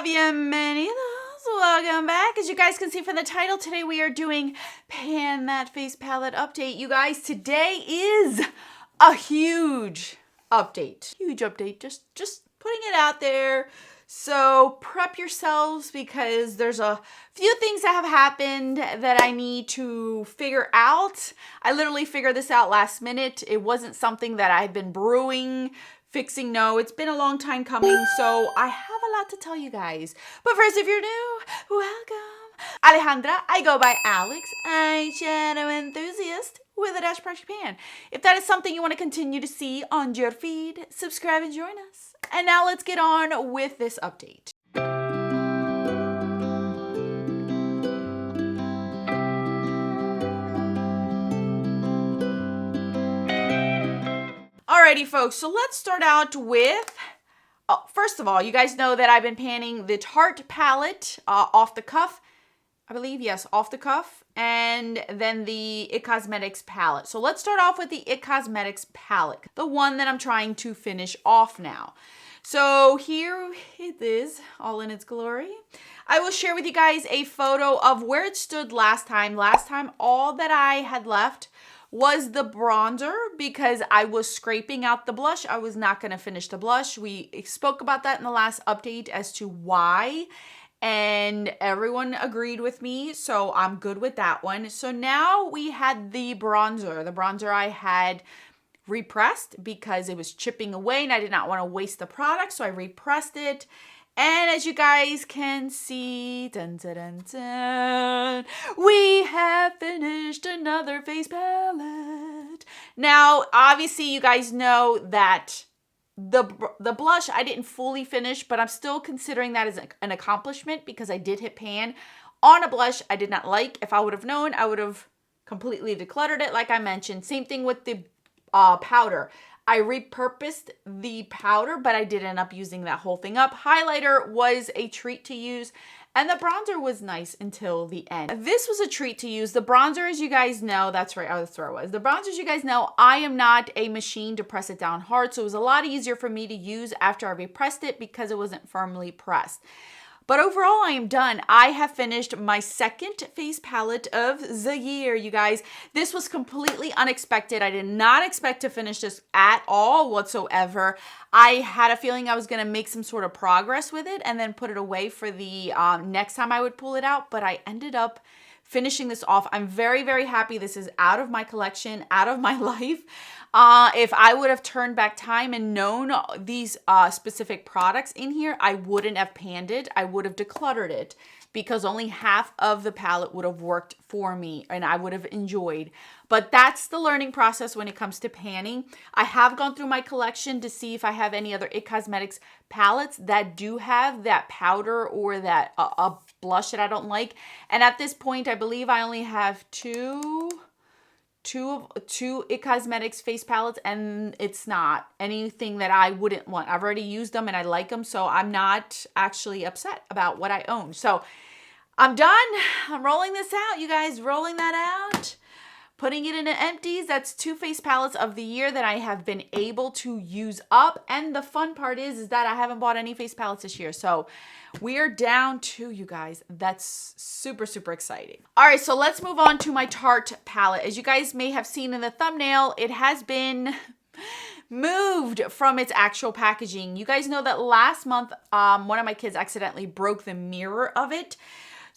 Bienvenidos, welcome back. As you guys can see from the title, today we are doing Pan That Face Palette Update. You guys, today is a huge update. Just putting it out there. So prep yourselves because there's a few things that have happened that I need to figure out. I literally figured this out last minute. It wasn't something that I've been brewing, fixing. No, it's been a long time coming. So I have a lot to tell you guys. But first, if you're new, welcome. Alejandra, I go by Alex, eyeshadow enthusiast with a dash project pan. If that is something you want to continue to see on your feed, subscribe and join us. And now let's get on with this update. Alrighty, folks, so let's start out with, first of all, you guys know that I've been panning the Tarte palette off the cuff. I believe, yes, off the cuff, and then the It Cosmetics palette. So let's start off with the It Cosmetics palette, the one that I'm trying to finish off now. So here it is, all in its glory. I will share with you guys a photo of where it stood last time. Last time, all that I had left was the bronzer because I was scraping out the blush. I was not going to finish the blush. We spoke about that in the last update as to why, and everyone agreed with me, so I'm good with that one. So now we had the bronzer. The bronzer I had repressed because it was chipping away and I did not want to waste the product, so I repressed it. And as you guys can see, dun, dun, dun, dun, we have finished another face palette. Now, obviously, you guys know that the blush I didn't fully finish, but I'm still considering that as an accomplishment because I did hit pan on a blush I did not like. If I would have known, I would have completely decluttered it like I mentioned. Same thing with the powder. I repurposed the powder, but I did end up using that whole thing up. Highlighter was a treat to use, and the bronzer was nice until the end. This was a treat to use. The bronzer, as you guys know, that's right, that's where I was. The bronzer, as you guys know, I am not a machine to press it down hard, so it was a lot easier for me to use after I repressed it because it wasn't firmly pressed. But overall, I am done. I have finished my second face palette of the year, you guys. This was completely unexpected. I did not expect to finish this at all whatsoever. I had a feeling I was going to make some sort of progress with it and then put it away for the next time I would pull it out, but I ended up finishing this off. I'm very, very happy. This is out of my collection, out of my life. If I would have turned back time and known these specific products in here, I wouldn't have panned it. I would have decluttered it because only half of the palette would have worked for me and I would have enjoyed. But that's the learning process when it comes to panning. I have gone through my collection to see if I have any other It Cosmetics palettes that do have that powder or that a blush that I don't like. And at this point, I believe I only have two It Cosmetics face palettes, and it's not anything that I wouldn't want. I've already used them and I like them, so I'm not actually upset about what I own. So I'm done. I'm rolling this out, you guys, rolling that out. Putting it into empties. That's 2 face palettes of the year that I have been able to use up. And the fun part is that I haven't bought any face palettes this year. So we are down 2, you guys. That's super, super exciting. All right, so let's move on to my Tarte palette. As you guys may have seen in the thumbnail, it has been moved from its actual packaging. You guys know that last month, one of my kids accidentally broke the mirror of it.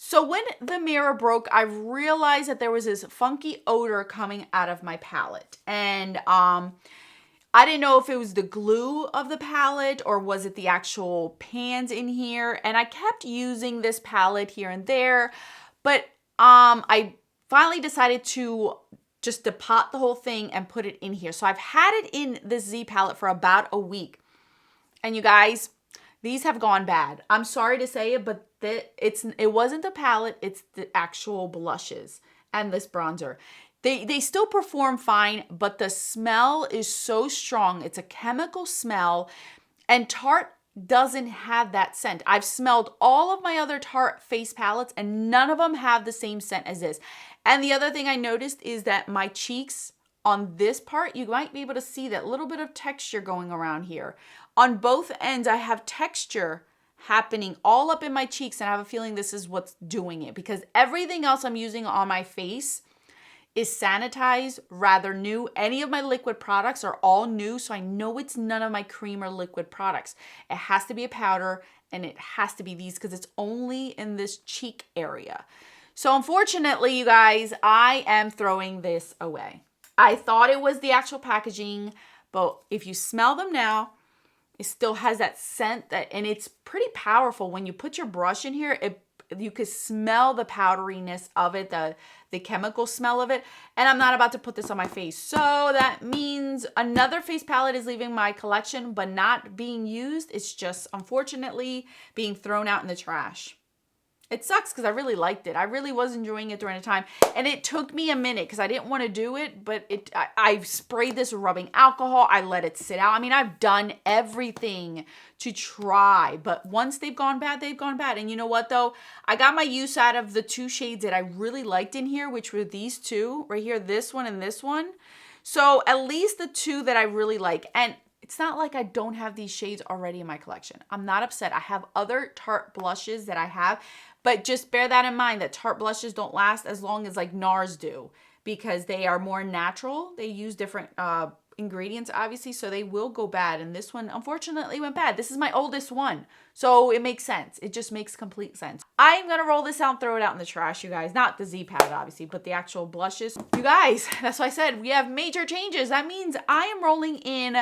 So when the mirror broke, I realized that there was this funky odor coming out of my palette. And I didn't know if it was the glue of the palette or was it the actual pans in here. And I kept using this palette here and there. But I finally decided to just depot the whole thing and put it in here. So I've had it in this Z palette for about a week. And you guys, these have gone bad. I'm sorry to say it, but it wasn't the palette, it's the actual blushes and this bronzer. They still perform fine, but the smell is so strong. It's a chemical smell, and Tarte doesn't have that scent. I've smelled all of my other Tarte face palettes, and none of them have the same scent as this. And the other thing I noticed is that my cheeks on this part, you might be able to see that little bit of texture going around here. On both ends, I have texture happening all up in my cheeks, and I have a feeling this is what's doing it because everything else I'm using on my face is sanitized, rather new. Any of my liquid products are all new, so I know it's none of my cream or liquid products. It has to be a powder, and it has to be these because it's only in this cheek area. So unfortunately, you guys, I am throwing this away. I thought it was the actual packaging, but if you smell them now, it still has that scent and it's pretty powerful. When you put your brush in here, you could smell the powderiness of it, the chemical smell of it. And I'm not about to put this on my face. So that means another face palette is leaving my collection, but not being used. It's just unfortunately being thrown out in the trash. It sucks because I really liked it. I really was enjoying it during the time. And it took me a minute because I didn't want to do it, but I sprayed this rubbing alcohol. I let it sit out. I mean, I've done everything to try, but once they've gone bad, they've gone bad. And you know what though? I got my use out of the two shades that I really liked in here, which were these two right here, this one and this one. So at least the two that I really like. And it's not like I don't have these shades already in my collection. I'm not upset. I have other Tarte blushes that I have, but just bear that in mind that Tarte blushes don't last as long as like NARS do because they are more natural. They use different ingredients, obviously, so they will go bad. And this one, unfortunately, went bad. This is my oldest one, so it makes sense. It just makes complete sense. I'm going to roll this out and throw it out in the trash, you guys. Not the Z palette, obviously, but the actual blushes. You guys, that's why I said we have major changes. That means I am rolling in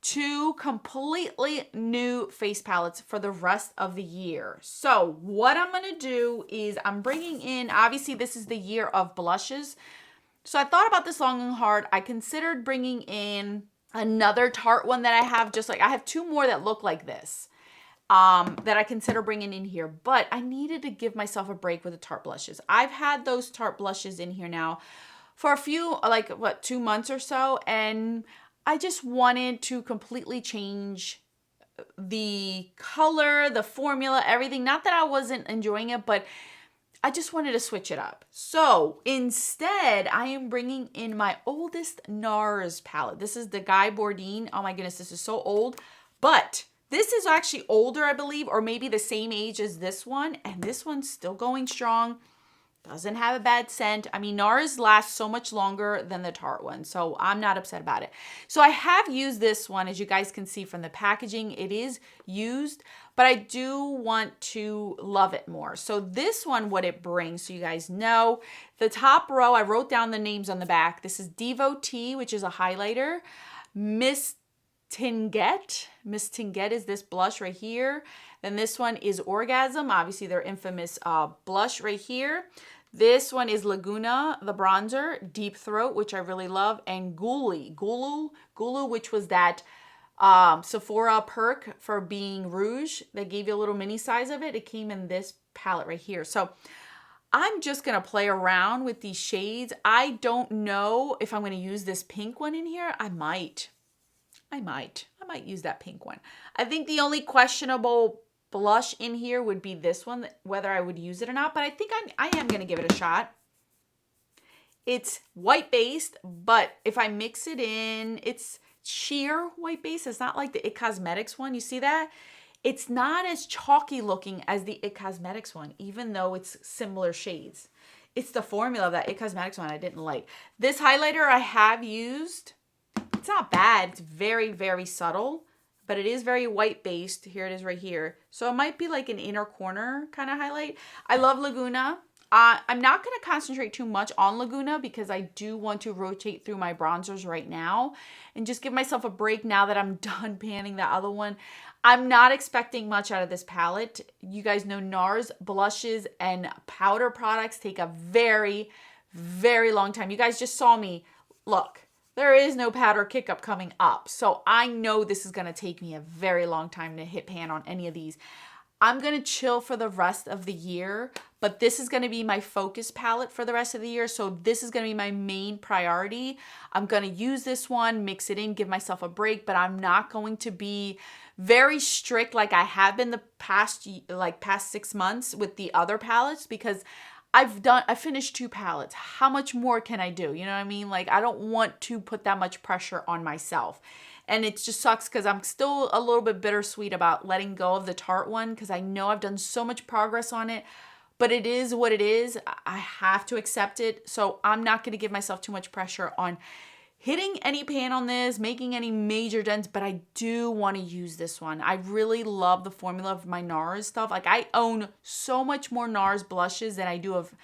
two completely new face palettes for the rest of the year. So what I'm going to do is I'm bringing in, obviously this is the year of blushes. So I thought about this long and hard. I considered bringing in another Tarte one that I have, just like I have two more that look like this that I consider bringing in here, but I needed to give myself a break with the Tarte blushes. I've had those Tarte blushes in here now for a few, like what, 2 months or so, and I just wanted to completely change the color, the formula, everything. Not that I wasn't enjoying it, but I just wanted to switch it up. So instead, I am bringing in my oldest NARS palette. This is the Guy Bourdin. Oh my goodness, this is so old. But this is actually older, I believe, or maybe the same age as this one. And this one's still going strong. Doesn't have a bad scent. I mean, NARS lasts so much longer than the Tarte one, so I'm not upset about it. So I have used this one, as you guys can see from the packaging. It is used, but I do want to love it more. So this one, what it brings, so you guys know, the top row, I wrote down the names on the back. This is Devotee, which is a highlighter. Miss Tinguette is this blush right here. Then this one is Orgasm, obviously their infamous blush right here. This one is Laguna, the bronzer, Deep Throat, which I really love, and Gulu, which was that Sephora perk for being rouge. They gave you a little mini size of it. It came in this palette right here. So I'm just going to play around with these shades. I don't know if I'm going to use this pink one in here. I might use that pink one. I think the only questionable blush in here would be this one, whether I would use it or not, but I think I am going to give it a shot. It's white based, but if I mix it in, it's sheer white base. It's not like the It Cosmetics one. You see that? It's not as chalky looking as the It Cosmetics one, even though it's similar shades. It's the formula of that It Cosmetics one I didn't like. This highlighter I have used. It's not bad. It's very, very subtle, but it is very white based. Here it is right here. So it might be like an inner corner kind of highlight. I love Laguna. I'm not going to concentrate too much on Laguna because I do want to rotate through my bronzers right now and just give myself a break now that I'm done panning the other one. I'm not expecting much out of this palette. You guys know NARS blushes and powder products take a very, very long time. You guys just saw me. Look. There is no powder kick up coming up. So I know this is going to take me a very long time to hit pan on any of these. I'm going to chill for the rest of the year, but this is going to be my focus palette for the rest of the year. So this is going to be my main priority. I'm going to use this one, mix it in, give myself a break, but I'm not going to be very strict like I have been the past 6 months with the other palettes because I finished 2 palettes. How much more can I do? You know what I mean? Like, I don't want to put that much pressure on myself. And it just sucks because I'm still a little bit bittersweet about letting go of the Tarte one because I know I've done so much progress on it. But it is what it is. I have to accept it. So I'm not going to give myself too much pressure on hitting any pan on this, making any major dents, but I do want to use this one. I really love the formula of my NARS stuff. Like I own so much more NARS blushes than I do of,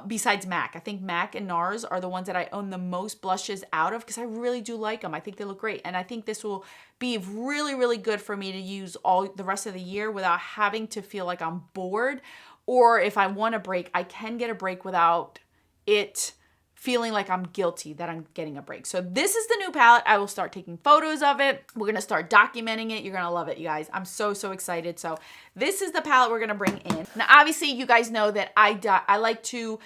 besides MAC. I think MAC and NARS are the ones that I own the most blushes out of because I really do like them. I think they look great. And I think this will be really, really good for me to use all the rest of the year without having to feel like I'm bored. Or if I want a break, I can get a break without it feeling like I'm guilty that I'm getting a break. So this is the new palette. I will start taking photos of it. We're going to start documenting it. You're going to love it, you guys. I'm so, so excited. So this is the palette we're going to bring in. Now, obviously, you guys know that I like to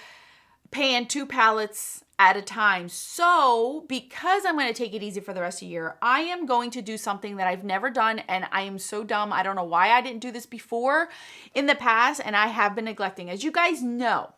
pan 2 palettes at a time. So because I'm going to take it easy for the rest of the year, I am going to do something that I've never done, and I am so dumb. I don't know why I didn't do this before in the past, and I have been neglecting. As you guys know,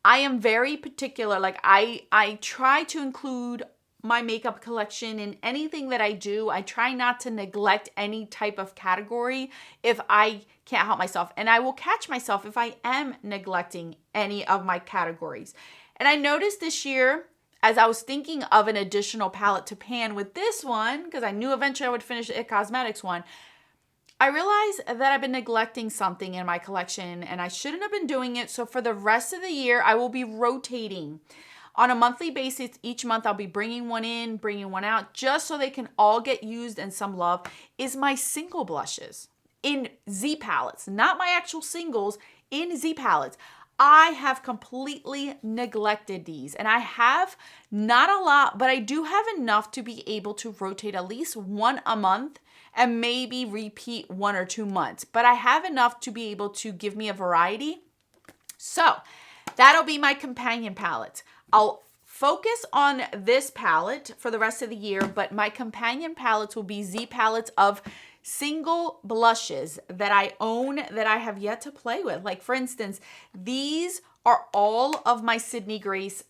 I am very particular. Like I try to include my makeup collection in anything that I do. I try not to neglect any type of category if I can't help myself. And I will catch myself if I am neglecting any of my categories. And I noticed this year, as I was thinking of an additional palette to pan with this one, because I knew eventually I would finish the Tarte Cosmetics one, I realized that I've been neglecting something in my collection and I shouldn't have been doing it. So for the rest of the year, I will be rotating on a monthly basis. Each month I'll be bringing one in, bringing one out, just so they can all get used and some love, is my single blushes in Z palettes, not my actual singles, in Z palettes. I have completely neglected these, and I have not a lot, but I do have enough to be able to rotate at least one a month and maybe repeat 1 or 2 months. But I have enough to be able to give me a variety. So that'll be my companion palette. I'll focus on this palette for the rest of the year, but my companion palettes will be Z palettes of single blushes that I own that I have yet to play with. Like for instance, these are all of my Sydney Grace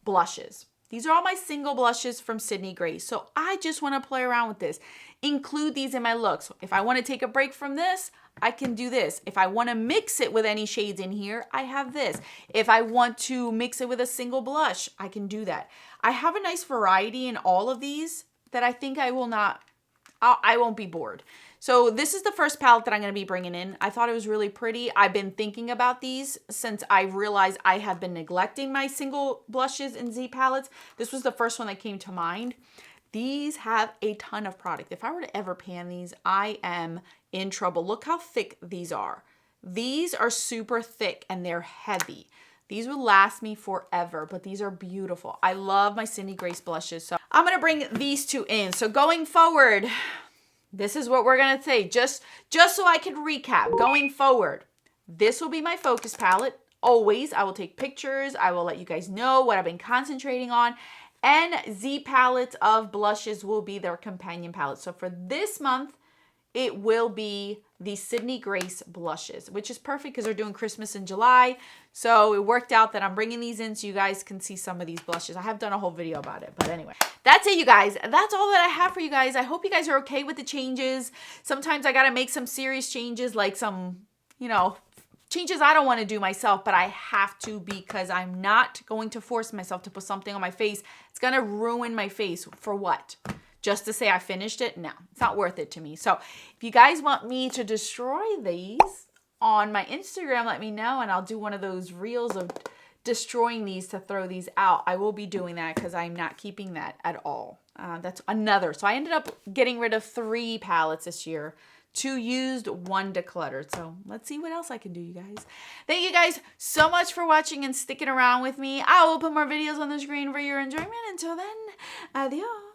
blushes. These are all my single blushes from Sydney Grace. So I just want to play around with this. Include these in my looks. If I want to take a break from this, I can do this. If I want to mix it with any shades in here, I have this. If I want to mix it with a single blush, I can do that. I have a nice variety in all of these that I think I won't be bored. So this is the first palette that I'm going to be bringing in. I thought it was really pretty. I've been thinking about these since I realized I have been neglecting my single blushes in Z palettes. This was the first one that came to mind. These have a ton of product. If I were to ever pan these, I am in trouble. Look how thick these are. These are super thick and they're heavy. These will last me forever, but these are beautiful. I love my Sydney Grace blushes. So I'm going to bring these 2 in. So going forward, this is what we're going to say. Just so I can recap. Going forward, this will be my focus palette. Always, I will take pictures. I will let you guys know what I've been concentrating on. And Z palettes of blushes will be their companion palette. So for this month, it will be the Sydney Grace blushes, which is perfect because they're doing Christmas in July. So it worked out that I'm bringing these in so you guys can see some of these blushes. I have done a whole video about it, but anyway, that's it, you guys. That's all that I have for you guys. I hope you guys are okay with the changes. Sometimes I got to make some serious changes, like some, changes I don't want to do myself, but I have to because I'm not going to force myself to put something on my face. It's going to ruin my face. For what? Just to say I finished it? No, it's not worth it to me. So if you guys want me to destroy these on my Instagram, let me know and I'll do one of those reels of destroying these to throw these out. I will be doing that because I'm not keeping that at all. That's another. So I ended up getting rid of 3 palettes this year. 2 used, 1 decluttered. So let's see what else I can do, you guys. Thank you guys so much for watching and sticking around with me. I will put more videos on the screen for your enjoyment. Until then, adios.